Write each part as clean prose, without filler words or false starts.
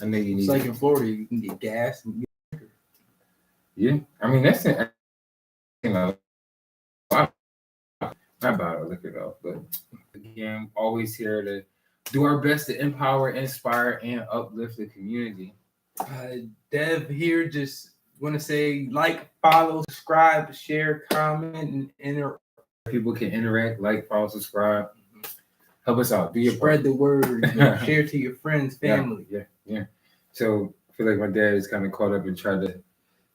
I know you need. It's like in Florida, you can get gas. And yeah, I mean that's not about liquor though, but again, always here to do our best to empower, inspire, and uplift the community. Dev here, just want to say like, follow, subscribe, share, comment, and People can interact, like, follow, subscribe, help us out. Do your spread the word, share to your friends, family. Yeah. So I feel like my dad is kind of caught up and tried to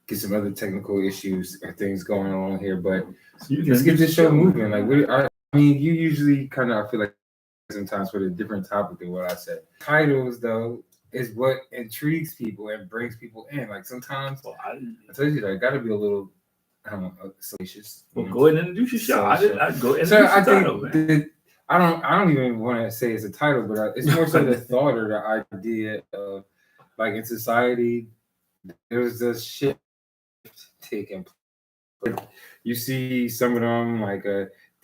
get some other technical issues or things going on here, but let's get this show moving. Like, I mean, you usually kind of, I feel like sometimes with a different topic than what I said. Titles, though, is what intrigues people and brings people in. Like sometimes, I told you that I got to be a little, I don't know, salacious. Well, go ahead and introduce your show. I'd go ahead and so I title, think I don't even want to say it's a title, but it's more so the thought or the idea of, like, in society, there's this shift taking place. You see some of them like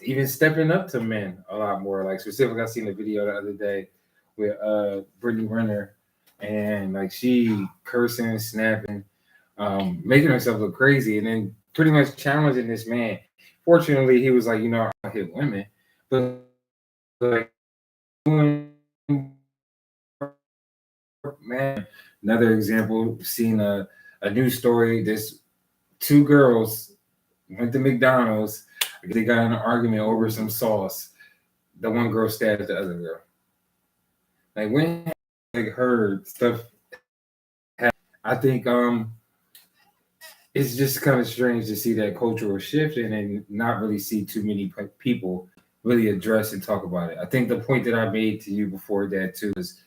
even stepping up to men a lot more. Like specifically, I seen a video the other day with Brittany Renner, and like she cursing, snapping, making herself look crazy, and then pretty much challenging this man. Fortunately, he was like, I hit women, but like, man, another example. Seen a news story. This two girls went to McDonald's. They got in an argument over some sauce. The one girl stabbed the other girl. Like when heard stuff, I think it's just kind of strange to see that cultural shift and not really see too many people really address and talk about it. I think the point that I made to you before that too is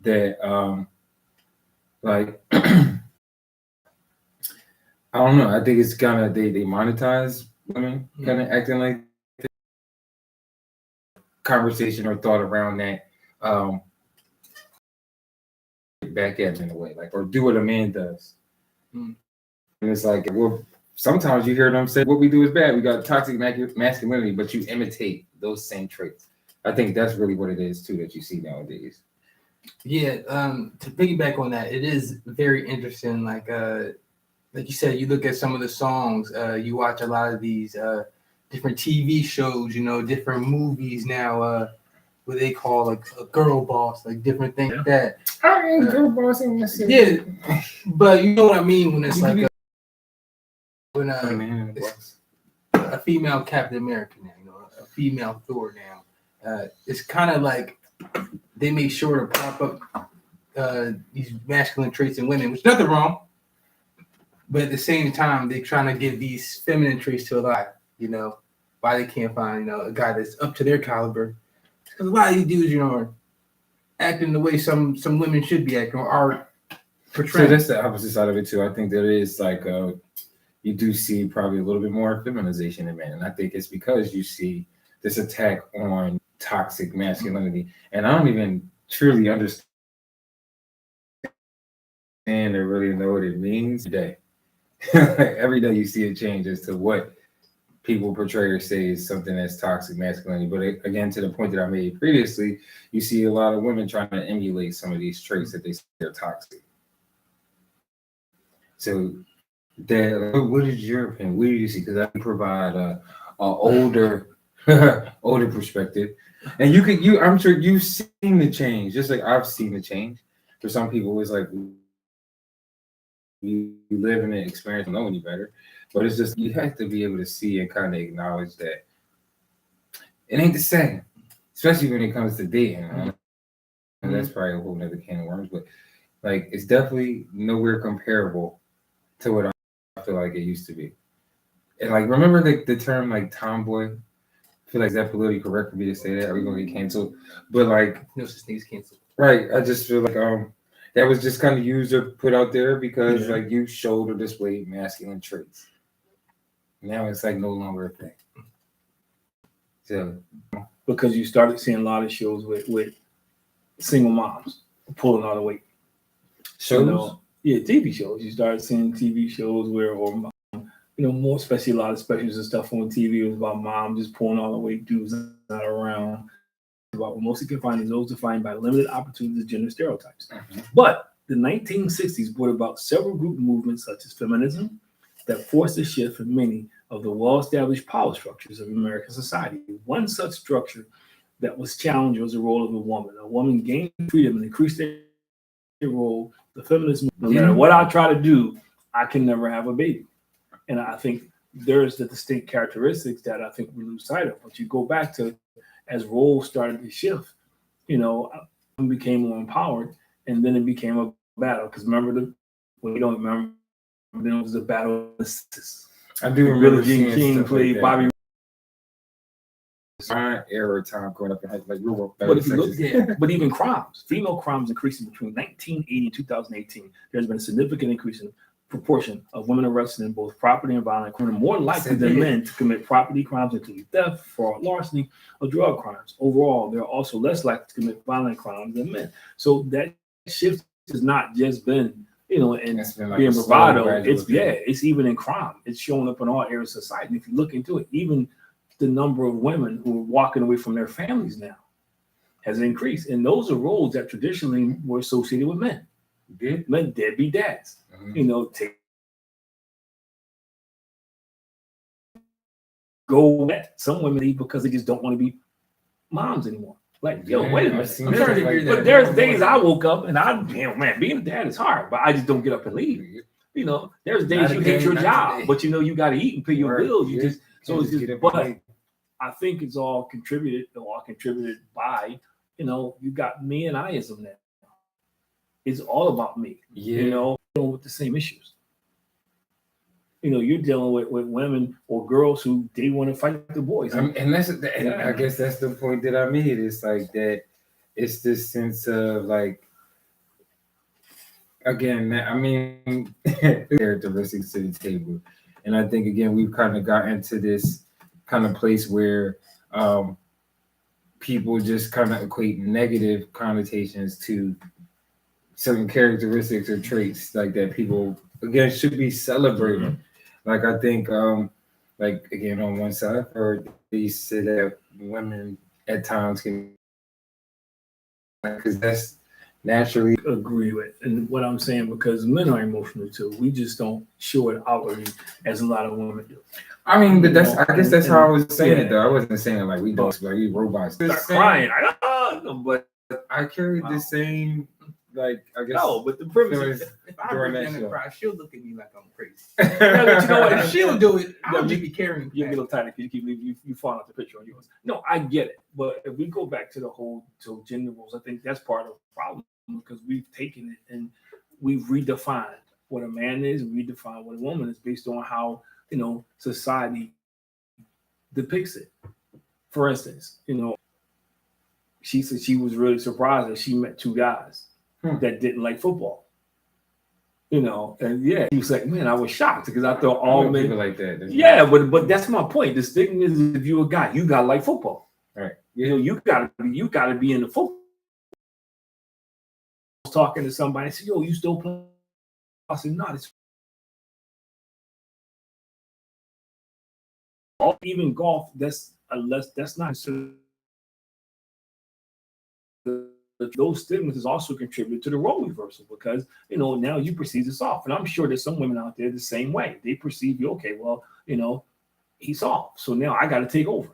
that like I don't know. I think it's kind of they monetize women kind of acting like conversation or thought around that back at in a way, like, or do what a man does. And it's like, well, sometimes you hear them say what we do is bad. We got toxic masculinity, but you imitate those same traits. I think that's really what it is too that you see nowadays. Yeah, to piggyback on that, it is very interesting. Like you said, you look at some of the songs, you watch a lot of these different TV shows, different movies now, what they call like a girl boss, like different things like that. I ain't girl boss in this city. Yeah, but you know what I mean when it's like when a female Captain America now, a female Thor now. It's kind of like they make sure to prop up these masculine traits in women, which is nothing wrong. But at the same time, they're trying to give these feminine traits to a lot, why they can't find, a guy that's up to their caliber. Because a lot of these dudes, are acting the way some women should be acting or are portraying. So that's the opposite side of it too. I think there is like you do see probably a little bit more feminization in men. And I think it's because you see this attack on toxic masculinity. And I don't even truly understand or really know what it means today. Every day you see a change as to what people portray or say is something that's toxic masculinity. But again, to the point that I made previously, you see a lot of women trying to emulate some of these traits that they say are toxic. So, what is your opinion? What do you see? Because I can provide a older perspective, and I'm sure you've seen the change, just like I've seen the change. For some people, it's like you live in an experience, don't know any better. But it's just you have to be able to see and kind of acknowledge that it ain't the same, especially when it comes to dating. And that's probably a whole nother can of worms. But like, it's definitely nowhere comparable to what I feel like it used to be. And like, remember the term like tomboy? I feel like, is that politically correct for me to say that? Are we gonna get canceled? But like, no such thing as canceled. Right. I just feel like that was just kind of used or put out there because like you showed or displayed masculine traits. Now it's like no longer a thing. So because you started seeing a lot of shows with single moms pulling all the weight. Shows? TV shows. You started seeing TV shows where, or more, especially a lot of specials and stuff on TV. It was about moms just pulling all the weight, dudes not around. About what mostly can find is those defined by limited opportunities, gender stereotypes. But The 1960s brought about several group movements such as feminism that forced a shift in many of the well-established power structures of American society. One such structure that was challenged was the role of a woman. A woman gained freedom and increased their role. The feminist movement, no matter what I try to do, I can never have a baby. And I think there's the distinct characteristics that I think we lose sight of. But you go back to as roles started to shift, women became more empowered, and then it became a battle. Because remember, we don't remember, then it was a battle. I do remember Billie Jean King played like Bobby. My era time growing up in high school, like but if you look, but even crimes, female crimes increasing between 1980 and 2018. There's been a significant increase in proportion of women arrested in both property and violent crime, more likely than men to commit property crimes, including theft, fraud, larceny, or drug crimes. Overall, they're also less likely to commit violent crimes than men. So that shift has not just been, and like being bravado. It's even in crime. It's showing up in all areas of society. And if you look into it, even the number of women who are walking away from their families now has increased. And those are roles that traditionally were associated with men. Men, deadbeat dads. Some women leave because they just don't want to be moms anymore. Like, wait a minute. But there's days I woke up and being a dad is hard, but I just don't get up and leave. There's days you hate your job, but you got to eat and pay your bills. But I think it's all contributed by, you got me and I-ism now. It's all about me, with the same issues. You're dealing with women or girls who they want to fight the boys. And I guess that's the point that I made. It's like that. It's this sense of like, again, characteristics to the table. And I think, again, we've kind of got into this kind of place where people just kind of equate negative connotations to certain characteristics or traits like that people, again, should be celebrating. Like, I think, again, on one side, or they say that women at times can, because that's naturally agree with. And what I'm saying, because men are emotional too. We just don't show it outwardly as a lot of women do. I mean, but I guess that's how I was saying it, though. I wasn't saying like we don't, like we robots. Start crying. But I carried the same, like, I guess. No, but the premise is, if I pretend to cry, she'll look at me like I'm crazy. But you know what? If she'll do it, I'll just be carrying. You get a little tired because you fall off the picture on yours. No, I get it. But if we go back to the whole gender roles, I think that's part of the problem, because we've taken it and we've redefined what a man is, redefined what a woman is based on how, society depicts it. For instance, she said she was really surprised that she met two guys that didn't like football. And he was like, man, I was shocked because I thought all men like that. But that's my point. The stigma is, if you're a guy, you gotta like football. Right. You gotta be in the football. I was talking to somebody, I said, yo, you still play? I said, no, it's even golf, that's not those stigmas also contribute to the role reversal, because now you perceive it soft. And I'm sure there's some women out there the same way. They perceive you, okay, well, he's soft, so now I got to take over.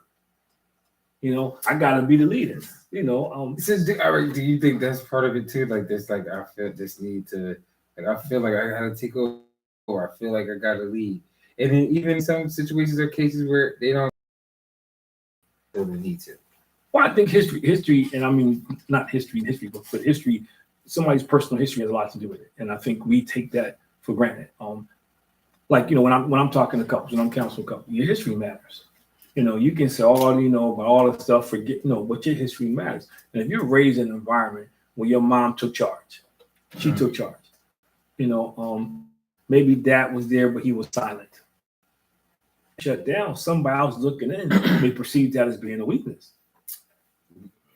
I got to be the leader. Do you think that's part of it too? Like this, like I feel this need to, like I feel like I got to take over, or I feel like I got to lead. And then even some situations or cases where they don't feel the need to. Well, I think history, and I mean not history, but history. Somebody's personal history has a lot to do with it, and I think we take that for granted. When I'm talking to couples, when I'm counseling couples, your history matters. You can say all you know about all the stuff, but your history matters. And if you're raised in an environment where your mom took charge, she took charge. Maybe dad was there, but he was silent. Shut down. Somebody else looking in, they perceive that as being a weakness.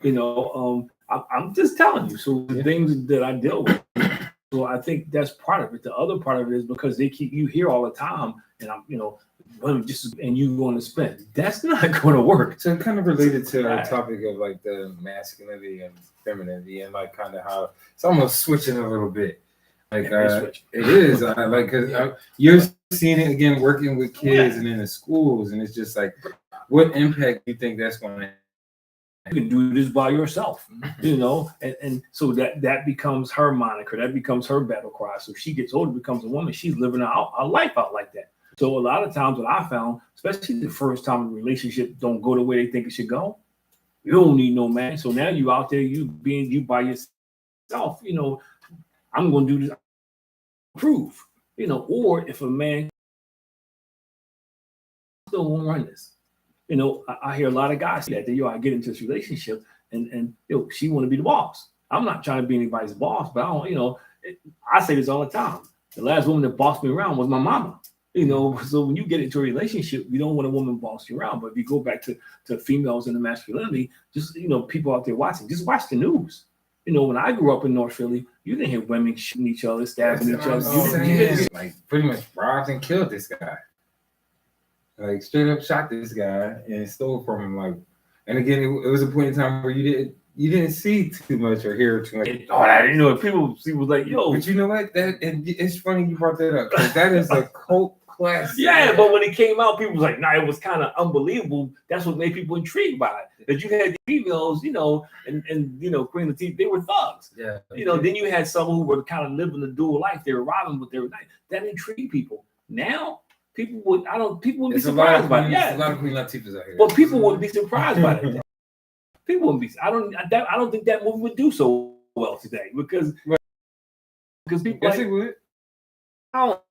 I'm just telling you. So the things that I deal with. So I think that's part of it. The other part of it is because they keep you here all the time, and and you going to spend. That's not going to work. So kind of related to our topic of like the masculinity and femininity, and like kind of how it's almost switching a little bit. Like it is like because you're seeing it again working with kids and in the schools, and it's just like, what impact do you think that's going to have? You can do this by yourself, you know, and so that becomes her moniker, that becomes her battle cry. So she gets older, becomes a woman, she's living a life out like that. So a lot of times what I found, especially the first time a relationship don't go the way they think it should go, you don't need no man. So now you out there, you by yourself, you know, I'm going to do this, prove, you know, or if a man still won't run this. You know, I hear a lot of guys say that I get into this relationship and she want to be the boss. I'm not trying to be anybody's boss, but I don't, you know, I say this all the time. The last woman that bossed me around was my mama. You know, so when you get into a relationship, you don't want a woman boss you around. But if you go back to females and the masculinity, just, you know, people out there watching, just watch the news. You know, when I grew up in North Philly, you didn't hear women shooting each other, stabbing each other. Like pretty much robbed and killed this guy. Like straight up shot this guy and stole from him. Like, and again, it was a point in time where you didn't see too much or hear too much. You know, people was like, yo. But you know what? And it's funny you brought that up because that is a cult classic. Yeah, but when it came out, people was like, nah, it was kind of unbelievable. That's what made people intrigued by it. That you had the females, you know, and you know, Queen Latifah, they were thugs. Yeah. You know, then you had some who were kind of living the dual life. They were robbing, but they were nice. That intrigued people. Now, people would be surprised by it. Yeah, a lot of Queen Latifahs out here. But people wouldn't be surprised by it. People wouldn't be. I don't think that movie would do so well today because people. Yes, it would. I don't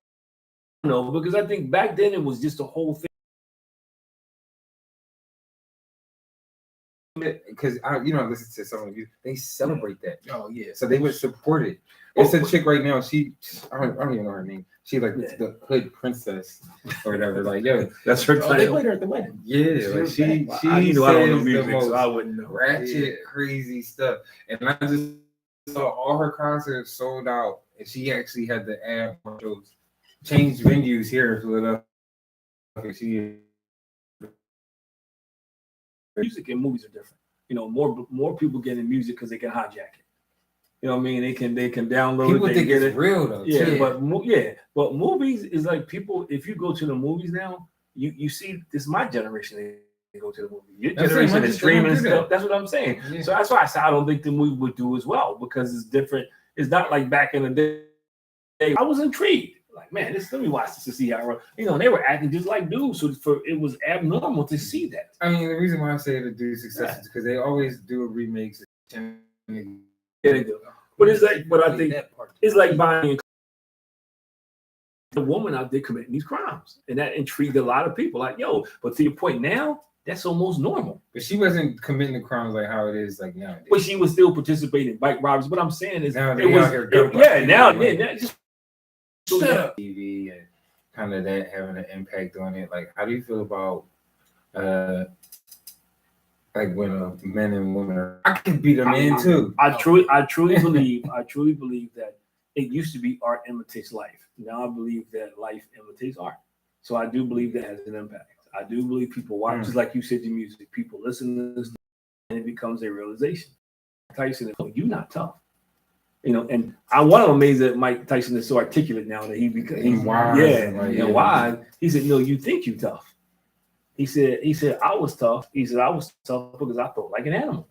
know, because I think back then it was just a whole thing. Because listen to some of you, they celebrate that. Oh yeah. So they would support it. It's a chick right now. I don't even know her name. She like the hood princess or whatever. Like, yo, that's her title. They played her at the wedding. Yeah, like she I don't know music, the most so I wouldn't know. ratchet, crazy stuff. And I just saw all her concerts sold out, and she actually had the ad shows change venues here in Philadelphia. Music and movies are different. You know, more people get in music because they can hijack it. You know what I mean? They can download people it. People think it's real though. Yeah, too. but movies is like people. If you go to the movies now, you see this. My generation, they go to the movie. Your generation is streaming and stuff. That's what I'm saying. Yeah. So that's why I said I don't think the movie would do as well because it's different. It's not like back in the day. I was intrigued. Like, man, let me watch this to see how, you know, they were acting just like dudes. So it was abnormal to see that. I mean, the reason why I say the dude success is because they always do remakes. Yeah, they do. But it's like, I think it's like buying a woman out there committing these crimes, and that intrigued a lot of people. Like, yo, but to your point now, that's almost normal. But she wasn't committing the crimes like how it is like nowadays. But she was still participating in bike robberies. What I'm saying is, now just TV and kind of that having an impact on it. Like, how do you feel about like when men and women are? I can be the man too. I truly believe that it used to be art imitates life. Now I believe that life imitates art. So I do believe that has an impact. I do believe people watch, just like you said, the music. People listen to this, and it becomes a realization. Tyson, you're not tough. You know, and I'm amazed that Mike Tyson is so articulate now that he's wise. Yeah, wise. He said, "No, you think you tough." He said, "I was tough." He said, "I was tough because I felt like an animal.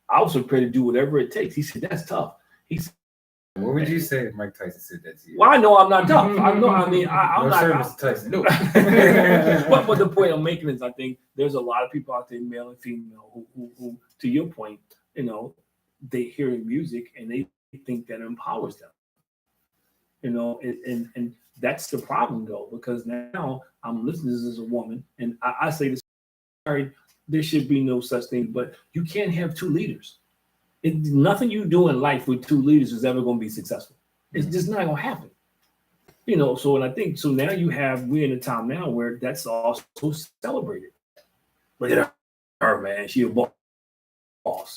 I was prepared to do whatever it takes." He said, "That's tough." He said, "What would you say if Mike Tyson said that to you?" Well, I know I'm not tough. I know. I mean, I'm not Mr. Tyson. No. But the point I'm making is, I think there's a lot of people out there, male and female, who to your point, you know, they hear music and they think that empowers them, you know, and that's the problem though, because now I'm listening to this as a woman, and I say this, sorry, there should be no such thing, but you can't have two leaders. Nothing you do in life with two leaders is ever going to be successful. It's just not going to happen, you know. So, and I think so now we're in a time now where that's also celebrated. Look at her, man, she a boss.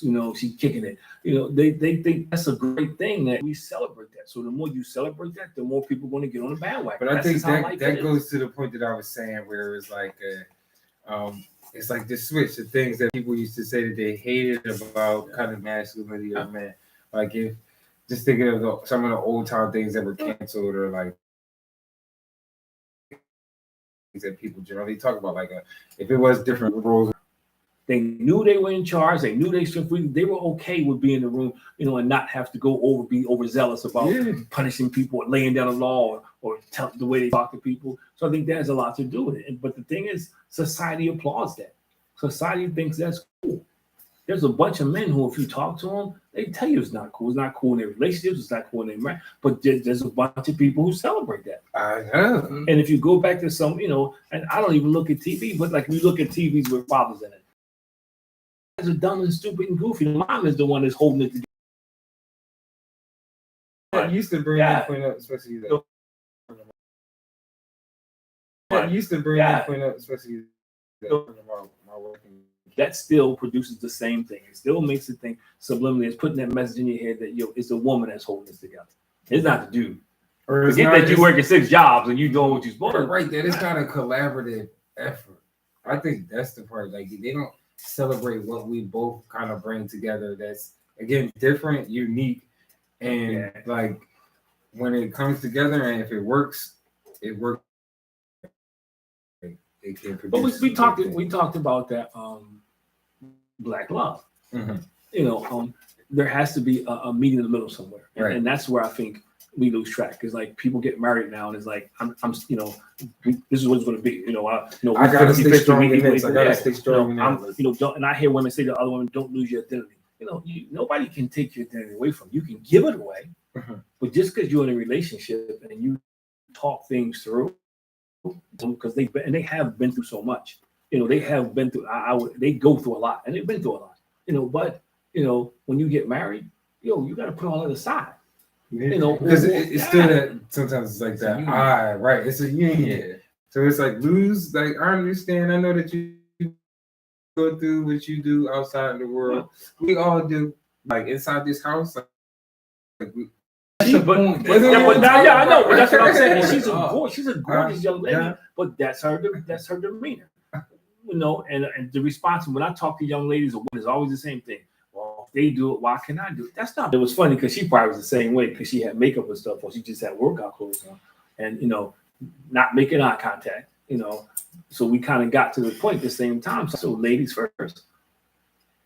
You know, she's kicking it. You know, they think that's a great thing that we celebrate that. So the more you celebrate that, the more people are going to get on the bandwagon. But I think that goes to the point that I was saying, where it's like it's like the switch, the things that people used to say that they hated about kind of masculinity or men. Like if just thinking of some of the old time things that were canceled, or like things that people generally talk about. Like, if it was different roles, they knew they were in charge. They knew they were okay with being in the room, and not have to be overzealous about punishing people or laying down a law or tell the way they talk to people. So I think that has a lot to do with it. But the thing is, society applauds that. Society thinks that's cool. There's a bunch of men who, if you talk to them, they tell you it's not cool. It's not cool in their relationships. It's not cool in their marriage. But there's a bunch of people who celebrate that. I know. And if you go back to some, and I don't even look at TV, but like we look at TVs with fathers in it. Guys are dumb and stupid and goofy. The mom is the one that's holding it together. I used to bring that point up, especially that. I used to bring that point up, especially about my working. That still produces the same thing. It still makes it think subliminally. It's putting that message in your head that it's the woman that's holding this together. It's not the dude. Or it's Forget that you're working 6 jobs and you doing what you're supposed to. Right, that it's not a collaborative effort. I think that's the part. Like, they don't celebrate what we both kind of bring together. That's, again, different, unique, and like when it comes together and if it works, it works. It can produce. But we talked about that Black love. Mm-hmm. There has to be a meeting in the middle somewhere, and that's where I think we lose track. Because like people get married now, and it's like I'm this is what it's going to be. I gotta stay strong in this. I gotta stay strong in this. And I hear women say to other women, "Don't lose your identity." Nobody can take your identity away from you. You can give it away, but just because you're in a relationship and you talk things through, because they have been through so much. They have been through. They go through a lot, and they've been through a lot. But when you get married, you got to put all that aside. Because it's still that sometimes it's like that. Right. It's a union. So it's like lose. Like, I understand. I know that you go through what you do outside in the world. We all do. Like inside this house. Like we. I know, but that's what I'm saying. She's a gorgeous young lady, but that's her demeanor. And the response when I talk to young ladies or women is always the same thing. Well, if they do it, why can't I do it? That's not. It was funny because she probably was the same way because she had makeup and stuff, or she just had workout clothes on, and not making eye contact. So we kind of got to the point at the same time. So ladies first.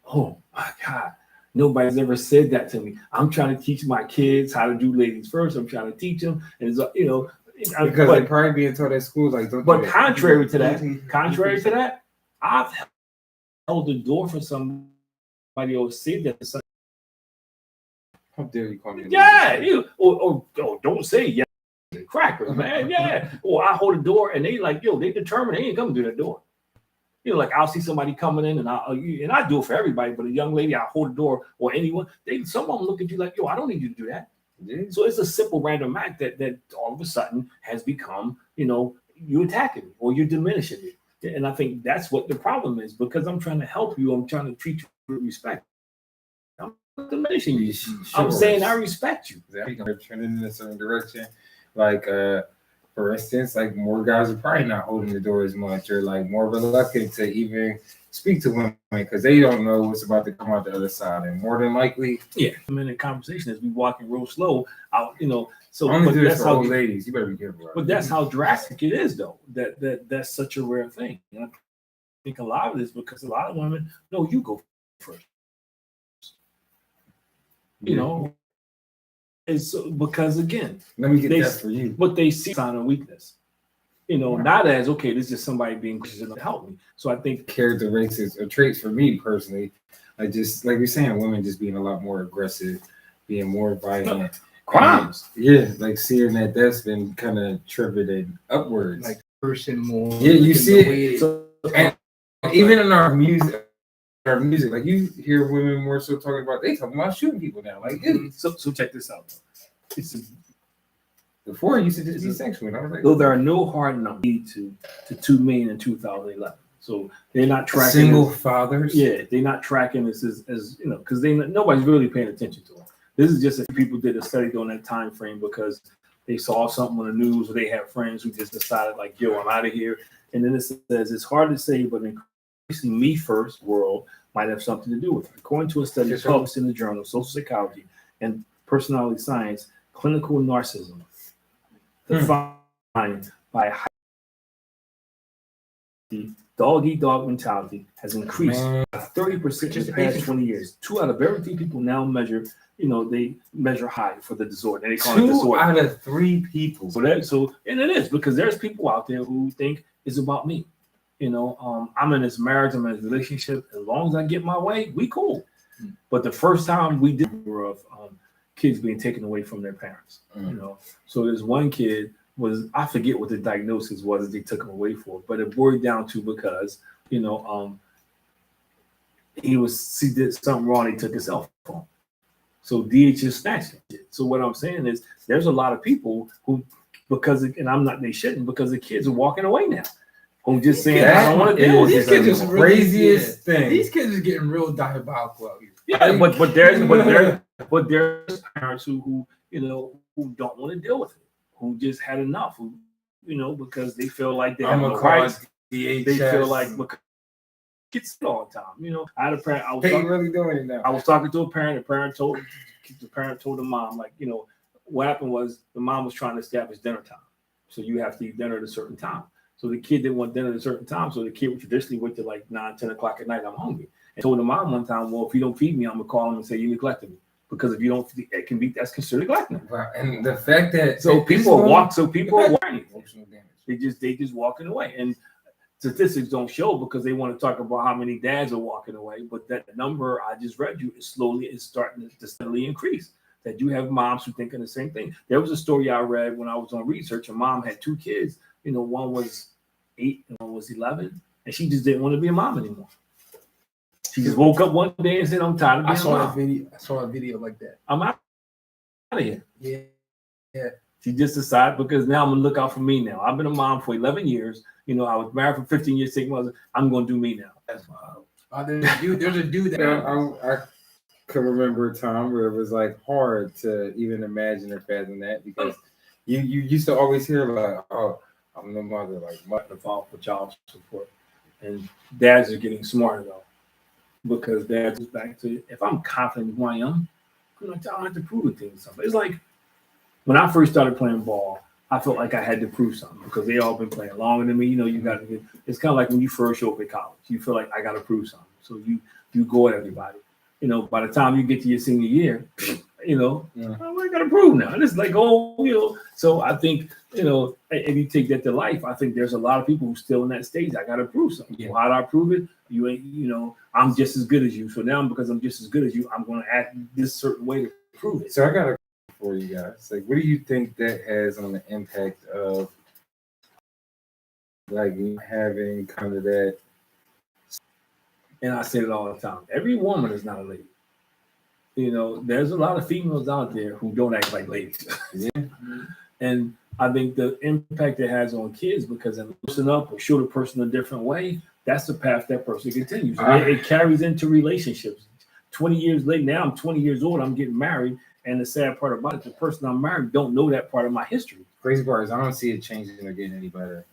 Oh my God. Nobody's ever said that to me. I'm trying to teach my kids how to do ladies first. I'm trying to teach them, and because they're probably being taught at school like. But contrary to that, I've held the door for somebody else said that. How dare you call me? Yeah, or don't say crackers, man. Yeah, or I hold the door and they like they determined they ain't coming through that door. Like I'll see somebody coming in and I do it for everybody, but a young lady, I hold the door or anyone, some of them look at you like, I don't need you to do that. Yeah. So it's a simple random act that all of a sudden has become, you attacking me or you're diminishing me. And I think that's what the problem is because I'm trying to help you. I'm trying to treat you with respect. I'm not diminishing you. I'm saying I respect you. Exactly. They're trending in a certain direction. Like, for instance, like more guys are probably not holding the door as much or like more reluctant to even speak to women because they don't know what's about to come out the other side. And more than likely, I'm in a conversation as we walking real slow out, so only do this for old ladies. You better be careful. But that's how drastic it is though. That's such a rare thing. And I think a lot of this because a lot of women, no, you go first. And so, because again, let me get that for you. But they see sign of weakness, not as okay, this is just somebody being gracious to help me. So I think characteristics or traits for me personally, I just like you're saying, women just being a lot more aggressive, being more violent. Crimes. Like seeing that's been kind of tripping upwards. Like person more. Yeah, you see it. So, and even in our music, like you hear women more so talking about shooting people now. Like, so check this out. Before it used to just be sexual. And I was like, though there are no hard numbers to 2 million in 2011. So they're not tracking single fathers. Yeah, they're not tracking this as because nobody's really paying attention to it. This is just if people did a study during that time frame because they saw something on the news or they have friends who just decided like, I'm out of here. And then it says it's hard to say, but increasingly me first world might have something to do with it. According to a study published in the journal Social Psychology, and personality science, clinical narcissism, defined by the dog-eat-dog mentality, has increased 30% in the past 20 years. 2 out of every 3 people now measure, they measure high for the disorder. They call it 2 disorder. out of 3 people. And it is, because there's people out there who think it's about me. I'm in this marriage, I'm in this relationship. As long as I get my way, we cool. But the first time we did of kids being taken away from their parents, So there's one kid I forget what the diagnosis was that they took him away for, but it boiled down to because he did something wrong. He took his cell phone, so DHS snatched it. So what I'm saying is, there's a lot of people who, they shouldn't, because the kids are walking away now. I'm just saying, I don't want to deal with these kids. Is the craziest thing. These kids are getting real diabolical out here. Yeah, but there's parents who don't want to deal with it, who just had enough, because they feel like they have no rights. They feel like, because kids all the time. I had a parent. Really doing it now. I was talking to a parent. The parent told the mom, what happened was the mom was trying to establish dinner time, so you have to eat dinner at a certain time. So the kid didn't want dinner at a certain time, so the kid would traditionally wait till 9, 10 o'clock at night. I'm hungry. And told the mom one time, well, if you don't feed me, I'm gonna call him and say you neglected me. Because if you don't, that's considered neglecting. Right. And the fact that people are warning. Emotional damage. They just walking away. And statistics don't show, because they want to talk about how many dads are walking away, but that number I just read you is starting to steadily increase. That you have moms who thinking the same thing. There was a story I read when I was on research. A mom had 2 kids. One was 8 and one was 11, and she just didn't want to be a mom anymore. She just woke up one day and said, "I'm tired of being a mom." I saw a video like that. I'm out of here. Yeah. She just decided, because now I'm gonna look out for me now. I've been a mom for 11 years. I was married for 15 years, taking mother. I'm gonna do me now. That's my There's a dude that I can remember a time where it was hard to even imagine or fathom that, because you used to always hear oh, I'm the mother, involved with child support, and dads are getting smarter though, because dads is back to, if I'm confident in who I am, I don't have to prove it to somebody. It's like when I first started playing ball, I felt like I had to prove something, because they all been playing longer than me. You got to get. It's kind of like when you first show up at college, you feel like I got to prove something, so you go at everybody. By the time you get to your senior year, I got to prove now. It's like, so I think, if you take that to life, I think there's a lot of people who still in that stage. I got to prove something. Yeah. Well, how do I prove it? You ain't, I'm just as good as you. So now, because I'm just as good as you, I'm going to act this certain way to prove it. So I got a question for you guys. What do you think that has on the impact of having kind of that? And I say it all the time. Every woman is not a lady. There's a lot of females out there who don't act like ladies. Yeah. And I think the impact it has on kids, because they loosen up or show the person a different way, that's the path that person continues. It carries into relationships. 20 years later, now I'm 20 years old, I'm getting married. And the sad part about it, the person I'm married don't know that part of my history. Crazy part is I don't see it changing or getting any better.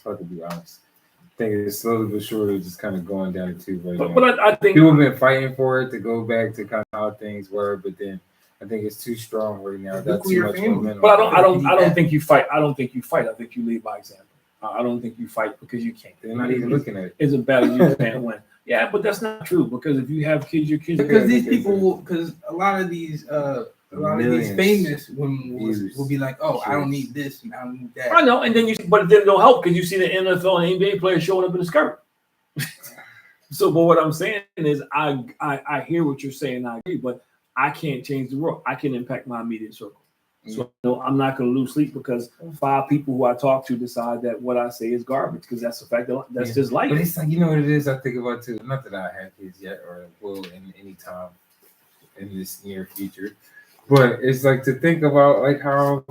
I have to be honest. I think it's slowly but surely just kind of going down the tube right now. But I think people have been fighting for it to go back to kind of how things were, but then I think it's too strong right now. That's too much momentum. But I don't think you fight. I don't think you fight. I think you lead by example. I don't think you fight because you can't. They're not even looking at it. It's a battle you can't win. Yeah, but that's not true, because if you have kids, your kids. Because these people because a lot of these famous women will be like, oh, I don't need this and I don't need that. I know, and then but it don't help, because you see the NFL and NBA players showing up in a skirt. So, but what I'm saying is, I hear what you're saying, I agree, but I can't change the world. I can impact my immediate circle. So I'm not going to lose sleep because 5 people who I talk to decide that what I say is garbage, because that's the fact that that's just life. But it's like, what it is I think about too. Not that I have kids yet or will in any time in this near future, but it's like to think about how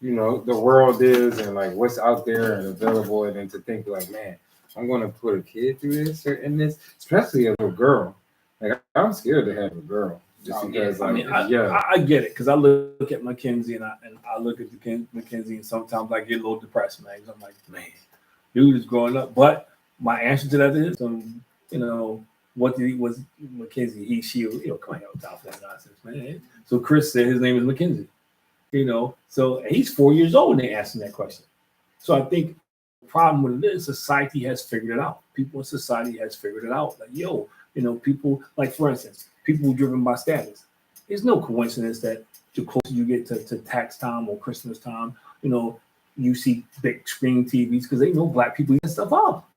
the world is and what's out there and available, and then to think man, I'm going to put a kid through this or in this, especially a little girl. I'm scared to have a girl. Just because, I get it, because I look at Mackenzie and I look at Mackenzie, and sometimes I get a little depressed, man. I'm like, man, dude is growing up. But my answer to that is, what did he was Mackenzie? He, she, come on, top that nonsense, man. So Chris said his name is Mackenzie. So he's 4 years old and they asked him that question. So I think the problem with it is society has figured it out. People in society has figured it out. Like, people, like for instance, people driven by status. There's no coincidence that the closer you get to tax time or Christmas time, you see big screen TVs because they know black people eat stuff up.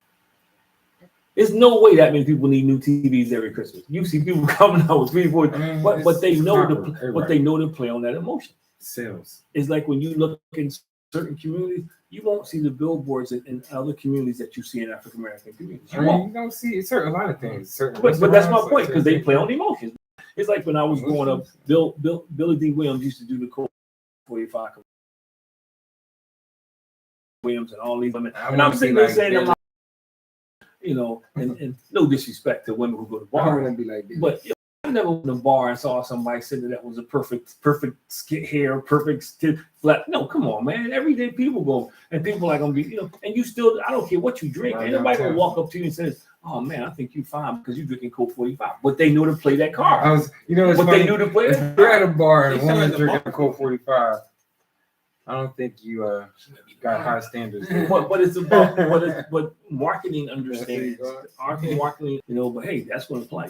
There's no way that many people need new TVs every Christmas. You see people coming out with 3, 4, but they know to play on that emotion. Sales. It's like when you look in certain communities, you won't see the billboards in other communities that you see in African American communities. You don't see a lot of things. But that's my point, because they play on emotions. It's like when I was growing up, Billy D. Williams used to do the Code 45 Williams and all these women. And I'm sitting there saying, and no disrespect to women who go to bars, but I never went to a bar and saw somebody sitting that was a perfect hair, perfect flat. No, come on, man. Everyday people go, and people are gonna be, and you still, I don't care what you drink. Ain't nobody gonna walk up to you and say, "Oh man, I think you fine because you're drinking Coke 45." But they know to play that card. They knew to play. If you're at a bar and a woman drinking a Coke 45, I don't think you got high standards. But it's about but marketing understands. Marketing, but hey, that's going to play.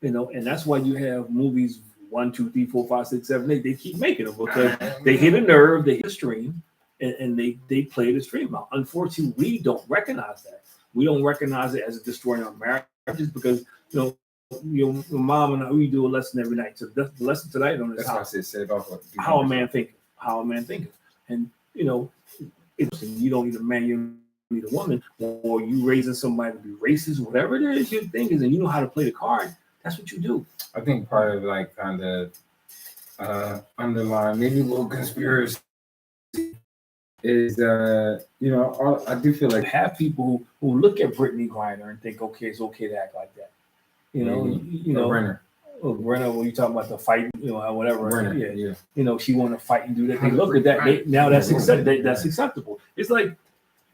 And that's why you have movies 1, 2, 3, 4, 5, 6, 7, 8. They keep making them because they hit a nerve, they hit a stream, and they play the stream out. Unfortunately, we don't recognize that. We don't recognize it as a destroying our marriages because mom and I, we do a lesson every night. So the lesson tonight on this how a man thinks. How a man thinks. And you don't need a man, you need a woman, or you raising somebody to be racist, whatever it is your thing is, and you know how to play the card. That's what you do. I think part of kind of underlying maybe a little conspiracy is I do feel like have people who look at Brittany Griner and think, okay, it's okay to act like that. Brenner. When you talking about the fight, whatever. Brenner, yeah. She want to fight and do that. They look at that. Now that's acceptable. It's like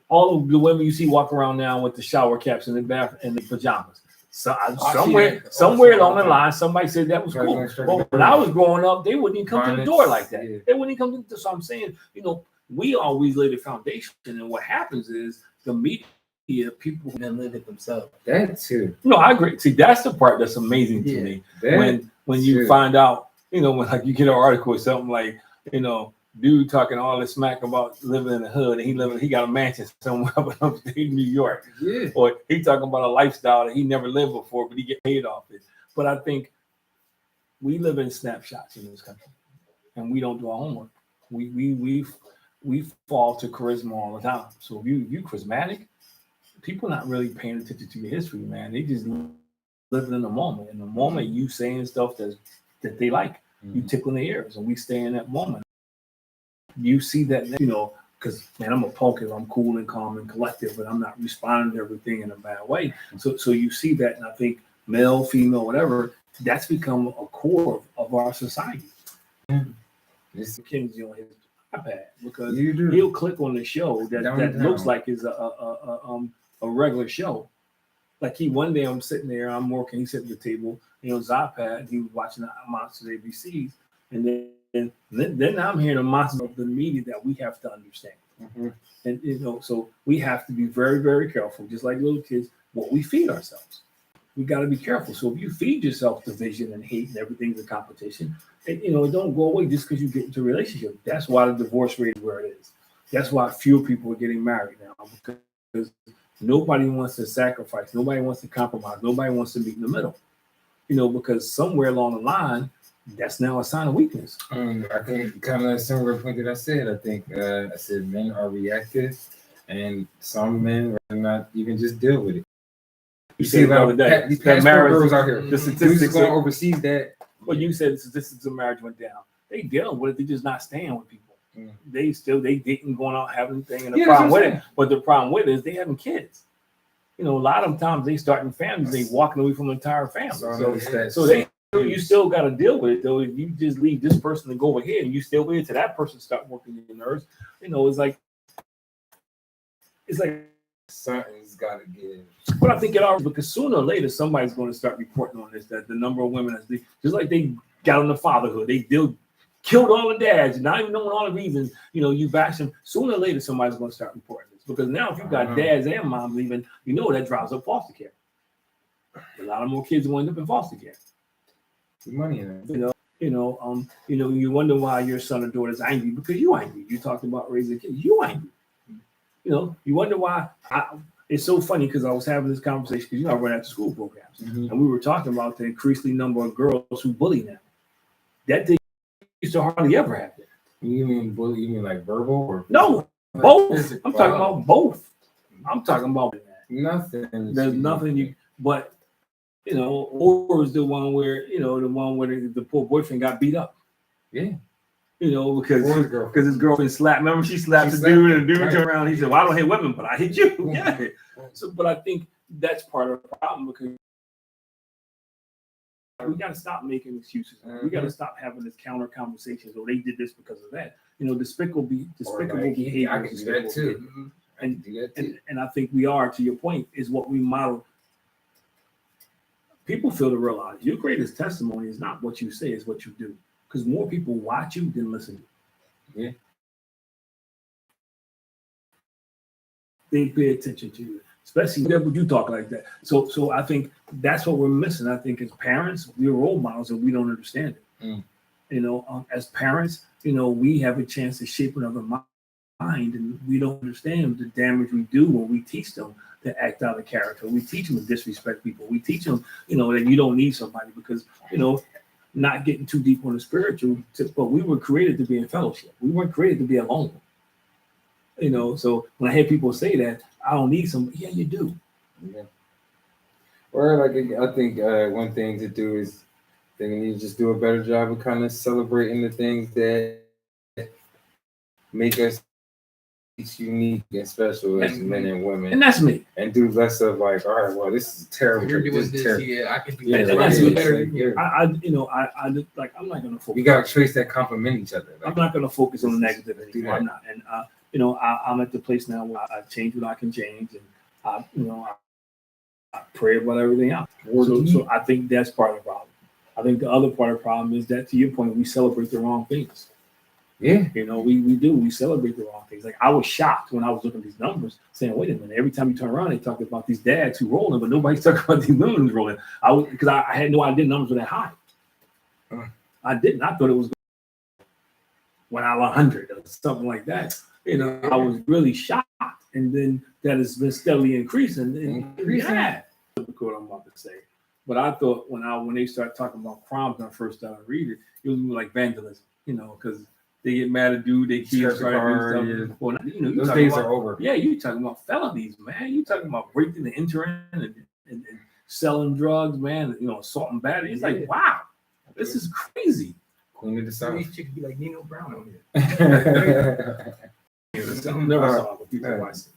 all of the women you see walk around now with the shower caps and the bath and the pajamas. So somewhere along the line, somebody said that was cool. But when I was growing up, they wouldn't even come to the door like that. Yeah. They wouldn't even come to the door. So I'm saying, we always lay the foundation, and what happens is the media. People who then live it themselves. That too. No, I agree. See, that's the part that's amazing to me. When you find out, when like you get an article or something like, dude talking all this smack about living in the hood, and he got a mansion somewhere up in upstate New York. Yeah. Or he talking about a lifestyle that he never lived before, but he get paid off it. But I think we live in snapshots in this country, and we don't do our homework. We fall to charisma all the time. So if you charismatic, people not really paying attention to your history, man. They just living in the moment. In the moment, you saying stuff that they like. You tickling their ears, and we stay in that moment. You see that, because man, I'm a punk. I'm cool and calm and collective, but I'm not responding to everything in a bad way. So you see that, and I think male, female, whatever, that's become a core of our society. This Kinsey on his iPad because he'll click on the show that looks like is a regular show. Like one day I'm sitting there, I'm working, he's sitting at the table, iPad, he was watching the Monsters ABCs, and then I'm hearing a monster of the media that we have to understand. Mm-hmm. And so we have to be very, very careful, just like little kids, what we feed ourselves. We got to be careful. So if you feed yourself division and hate and everything's a competition, it don't go away just because you get into a relationship. That's why the divorce rate is where it is. That's why fewer people are getting married now, because nobody wants to sacrifice. Nobody wants to compromise. Nobody wants to meet in the middle. Because somewhere along the line, that's now a sign of weakness. I think kind of a similar point that I said. I think I said men are reactive, and some men are not even just deal with it. You see about these passport girls out here. The statistics going overseas that. Well, you said the statistics of marriage went down. They dealing with it. They're just not staying with people. They dating, going out, having thing, and the problem with it. But the problem with it is they having kids. A lot of times they starting families. They walking away from the entire family. So you still got to deal with it though. If you just leave this person to go over here, and you still wait till that person start working your nerves, it's like something's got to give. But I think it already, because sooner or later somebody's going to start reporting on this, that the number of women, just like they got on the fatherhood, they killed all the dads, not even knowing all the reasons. You bash them. Sooner or later somebody's going to start reporting this, because now if you've got dads and moms leaving, that drives up foster care. A lot of more kids will end up in foster care. Money in it. You wonder why your son or daughter is angry, because you angry. You talked about raising kids, you angry. You wonder why. It's so funny, because I was having this conversation, because I run after school programs, and we were talking about the increasing number of girls who bully now. That thing used to hardly ever happen. You mean bully? You mean like verbal or no? Both. I'm talking about both. I'm talking about nothing. There's nothing but. Or is the one where the poor boyfriend got beat up. Yeah. Because his girlfriend slapped. Remember, she slapped the dude, and the dude turned around. He said, "Well, I don't hit women, but I hit you." Yeah. So, but I think that's part of the problem, because we got to stop making excuses. We got to stop having this counter conversations. Or they did this because of that. Despicable behavior. I can do that too. And I think we are, to your point, is what we model. People fail to realize your greatest testimony is not what you say, it's what you do. Because more people watch you than listen to you. Yeah. They pay attention to you, especially when you talk like that. So I think that's what we're missing. I think as parents, we're role models and we don't understand it. As parents, we have a chance to shape another mind, and we don't understand the damage we do when we teach them to act out of character. We teach them to disrespect people. We teach them, that you don't need somebody, because, not getting too deep on the spiritual, but we were created to be in fellowship. We weren't created to be alone. So when I hear people say that, I don't need somebody. Yeah, you do. Yeah. Or I think one thing to do is they need to just do a better job of kind of celebrating the things that make us unique and special as men and women, and that's me. And do less of like, all right, well, this is terrible. You're doing this, yeah, I can do that. That's better. I'm not gonna focus. We gotta trace that complement each other. I'm not gonna focus on the negative anymore. I'm not, and I'm at the place now where I change what I can change, and I pray about everything else. So I think that's part of the problem. I think the other part of the problem is that, to your point, we celebrate the wrong things. Yeah. We do. We celebrate the wrong things. Like, I was shocked when I was looking at these numbers, saying, wait a minute, every time you turn around, they talk about these dads who rolling, but nobody's talking about these women who's rolling. Because I had no idea numbers were that high. I didn't. I thought it was 100 or something like that. I was really shocked. And then that has been steadily increasing. Yeah. What I'm about to say. But I thought when they start talking about crimes, when I first started reading, it was more like vandalism, because they get mad at dude, they kids try to do stuff. Well, those days are over. Yeah, you talking about felonies, man. You talking about breaking and entering and selling drugs, man. Assault and battery. It's like, wow, this is crazy. Queen of the South. These chicks be like Nino Brown on here. Never saw what people watching,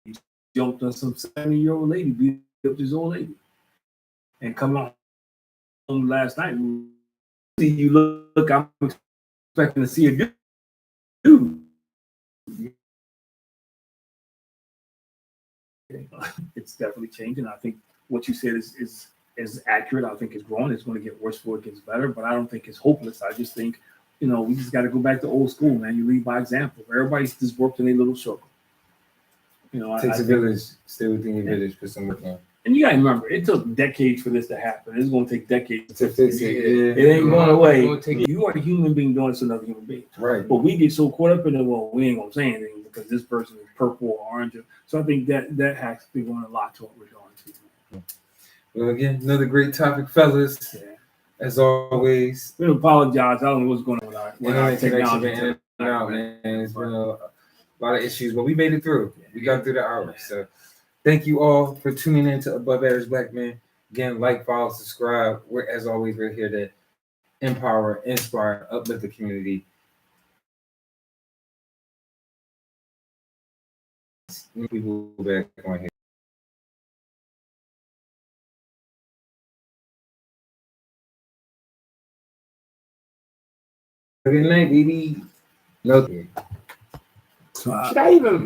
man. Jumped on some 70-year-old lady, beat up this old lady, and come out home last night. You look, I'm expecting to see a dude. It's definitely changing. I think what you said is accurate. I think it's growing. It's going to get worse before it gets better, but I don't think it's hopeless. I just think, we just got to go back to old school, man. You lead by example. Everybody's just worked in a little circle. Takes a village. Stay within your village for some work on. And you gotta remember, it took decades for this to happen. It's gonna take decades to fix it. It ain't going away. You are a human being doing this to another human being. Right. But we get so caught up in it, well, we ain't gonna say anything because this person is purple or orange. So I think that has to be going a lot to what we're going to. Well, again, another great topic, fellas. Yeah. As always. We apologize. I don't know what's going on with our technology. Man. It's been a lot of issues, but we made it through. We got through the hour. So thank you all for tuning in to Above Average Black Men. Again, like, follow, subscribe. As always, we're here to empower, inspire, uplift the community. We will be back on here. Good night, baby. No. Should I even?